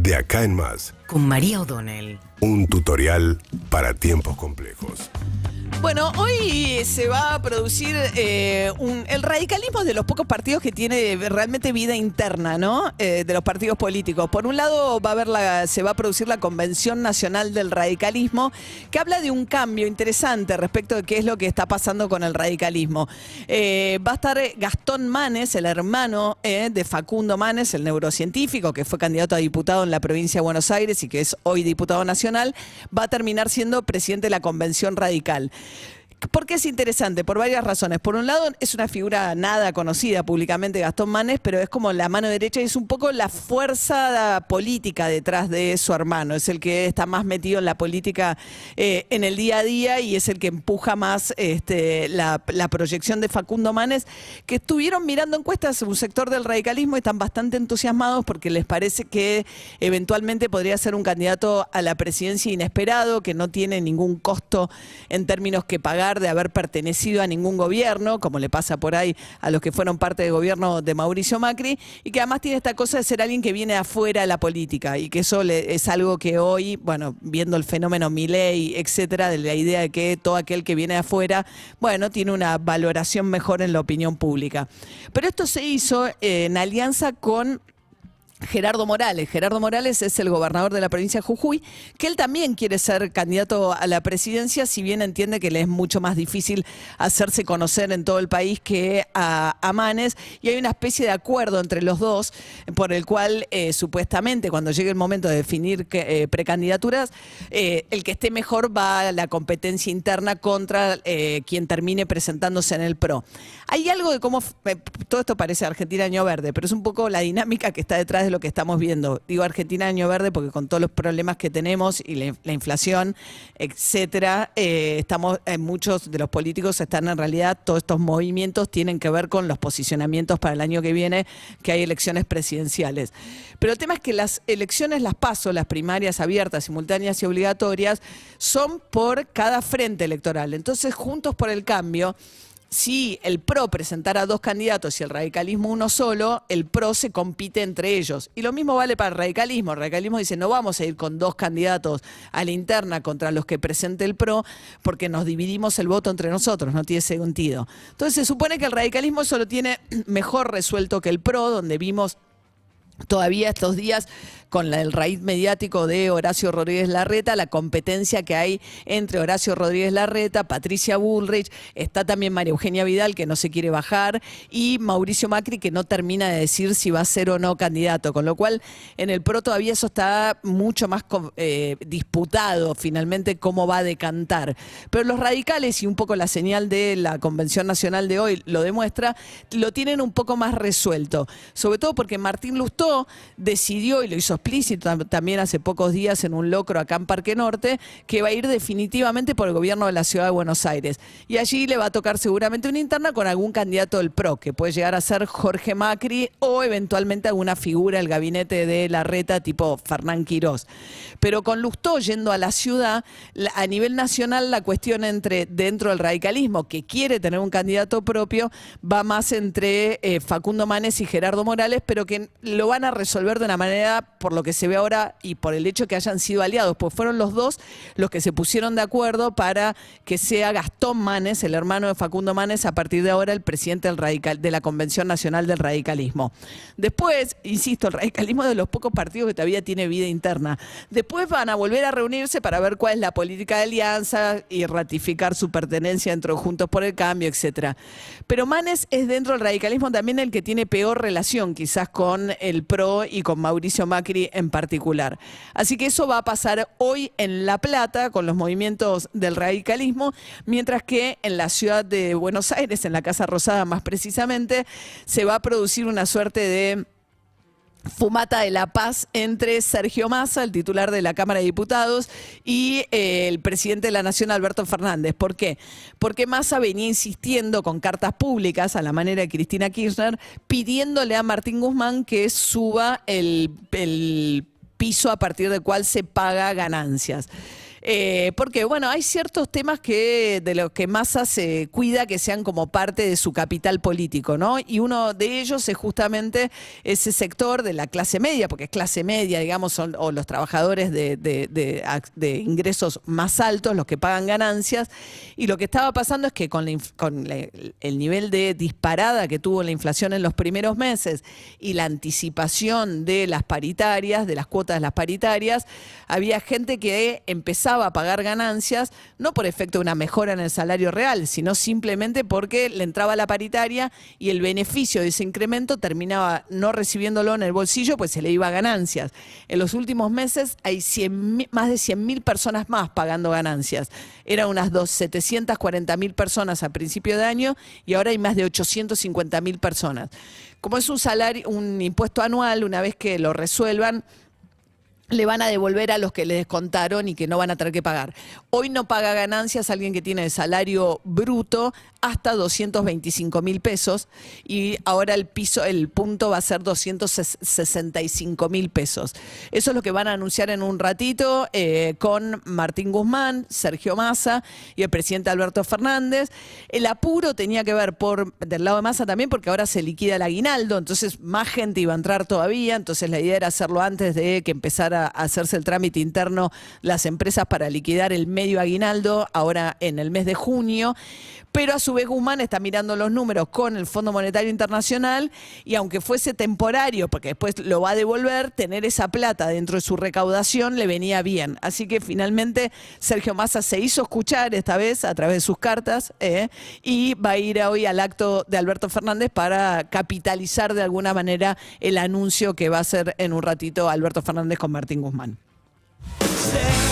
De acá en más. Con María O'Donnell. Un tutorial para tiempos complejos. Bueno, hoy se va a producir el radicalismo es de los pocos partidos que tiene realmente vida interna, ¿no? De los partidos políticos. Por un lado se va a producir la Convención Nacional del Radicalismo, que habla de un cambio interesante respecto de qué es lo que está pasando con el radicalismo. Va a estar Gastón Manes, el hermano de Facundo Manes, el neurocientífico, que fue candidato a diputado en la provincia de Buenos Aires y que es hoy diputado nacional, va a terminar siendo presidente de la Convención Radical. ¿Por qué es interesante? Por varias razones. Por un lado, es una figura nada conocida públicamente, Gastón Manes, pero es como la mano derecha y es un poco la fuerza política detrás de su hermano. Es el que está más metido en la política en el día a día y es el que empuja más la proyección de Facundo Manes, que estuvieron mirando encuestas en un sector del radicalismo y están bastante entusiasmados porque les parece que eventualmente podría ser un candidato a la presidencia inesperado, que no tiene ningún costo en términos que pagar de haber pertenecido a ningún gobierno, como le pasa por ahí a los que fueron parte del gobierno de Mauricio Macri, y que además tiene esta cosa de ser alguien que viene afuera de la política, y que eso es algo que hoy, bueno, viendo el fenómeno Milei, etcétera, de la idea de que todo aquel que viene de afuera, bueno, tiene una valoración mejor en la opinión pública. Pero esto se hizo en alianza con Gerardo Morales. Gerardo Morales es el gobernador de la provincia de Jujuy, que él también quiere ser candidato a la presidencia, si bien entiende que le es mucho más difícil hacerse conocer en todo el país que a Manes, y hay una especie de acuerdo entre los dos por el cual supuestamente cuando llegue el momento de definir precandidaturas, el que esté mejor va a la competencia interna contra quien termine presentándose en el PRO. Hay algo de cómo, todo esto parece Argentina Año Verde, pero es un poco la dinámica que está detrás de lo que estamos viendo. Digo Argentina Año Verde porque con todos los problemas que tenemos y la inflación, etcétera, muchos de los políticos están en realidad, todos estos movimientos tienen que ver con los posicionamientos para el año que viene, que hay elecciones presidenciales. Pero el tema es que las elecciones, las PASO, las primarias abiertas, simultáneas y obligatorias, son por cada frente electoral. Entonces, Juntos por el Cambio, si el PRO presentara dos candidatos y el radicalismo uno solo, el PRO se compite entre ellos. Y lo mismo vale para el radicalismo. El radicalismo dice, no vamos a ir con dos candidatos a la interna contra los que presente el PRO, porque nos dividimos el voto entre nosotros, no tiene sentido. Entonces se supone que el radicalismo eso lo tiene mejor resuelto que el PRO, donde vimos todavía estos días con el raíz mediático de Horacio Rodríguez Larreta, la competencia que hay entre Horacio Rodríguez Larreta, Patricia Bullrich, está también María Eugenia Vidal, que no se quiere bajar, y Mauricio Macri, que no termina de decir si va a ser o no candidato, con lo cual en el PRO todavía eso está mucho más disputado finalmente cómo va a decantar. Pero los radicales, y un poco la señal de la Convención Nacional de hoy lo demuestra, lo tienen un poco más resuelto, sobre todo porque Martín Lustó decidió, y lo hizo explícito también hace pocos días en un locro acá en Parque Norte, que va a ir definitivamente por el gobierno de la Ciudad de Buenos Aires. Y allí le va a tocar seguramente una interna con algún candidato del PRO, que puede llegar a ser Jorge Macri o eventualmente alguna figura del gabinete de Larreta tipo Fernán Quirós. Pero con Lustó yendo a la ciudad, a nivel nacional la cuestión dentro del radicalismo, que quiere tener un candidato propio, va más entre Facundo Manes y Gerardo Morales, pero que lo van a resolver de una manera, por lo que se ve ahora y por el hecho que hayan sido aliados, pues fueron los dos los que se pusieron de acuerdo para que sea Gastón Manes, el hermano de Facundo Manes, a partir de ahora el presidente de la Convención Nacional del Radicalismo. Después, insisto, el radicalismo es de los pocos partidos que todavía tiene vida interna. Después van a volver a reunirse para ver cuál es la política de alianza y ratificar su pertenencia dentro de Juntos por el Cambio, etcétera. Pero Manes es dentro del radicalismo también el que tiene peor relación quizás con el PRO y con Mauricio Macri en particular. Así que eso va a pasar hoy en La Plata con los movimientos del radicalismo, mientras que en la ciudad de Buenos Aires, en la Casa Rosada más precisamente, se va a producir una suerte de fumata de la paz entre Sergio Massa, el titular de la Cámara de Diputados, y el presidente de la Nación, Alberto Fernández. ¿Por qué? Porque Massa venía insistiendo con cartas públicas, a la manera de Cristina Kirchner, pidiéndole a Martín Guzmán que suba el piso a partir del cual se paga ganancias. Porque, bueno, hay ciertos temas de los que Massa se cuida que sean como parte de su capital político, ¿no? Y uno de ellos es justamente ese sector de la clase media, porque es clase media, digamos, o los trabajadores de ingresos más altos, los que pagan ganancias. Y lo que estaba pasando es que con el nivel de disparada que tuvo la inflación en los primeros meses y la anticipación de las paritarias, de las cuotas de las paritarias, había gente que empezaba a pagar ganancias, no por efecto de una mejora en el salario real, sino simplemente porque le entraba la paritaria y el beneficio de ese incremento terminaba no recibiéndolo en el bolsillo, pues se le iba a ganancias. En los últimos meses hay más de 100.000 personas más pagando ganancias. Eran unas 740.000 personas a principio de año y ahora hay más de 850.000 personas. Como es un impuesto anual, una vez que lo resuelvan, le van a devolver a los que le descontaron y que no van a tener que pagar. Hoy no paga ganancias alguien que tiene el salario bruto hasta 225.000 pesos y ahora el punto va a ser 265.000 pesos. Eso es lo que van a anunciar en un ratito con Martín Guzmán, Sergio Massa y el presidente Alberto Fernández. El apuro tenía que ver del lado de Massa también porque ahora se liquida el aguinaldo, entonces más gente iba a entrar todavía, entonces la idea era hacerlo antes de que empezara a hacerse el trámite interno las empresas para liquidar el medio aguinaldo ahora en el mes de junio. Pero a su vez Guzmán está mirando los números con el Fondo Monetario Internacional y aunque fuese temporario, porque después lo va a devolver, tener esa plata dentro de su recaudación le venía bien. Así que finalmente Sergio Massa se hizo escuchar esta vez a través de sus cartas y va a ir hoy al acto de Alberto Fernández para capitalizar de alguna manera el anuncio que va a hacer en un ratito Alberto Fernández con Martín Guzmán. Sí.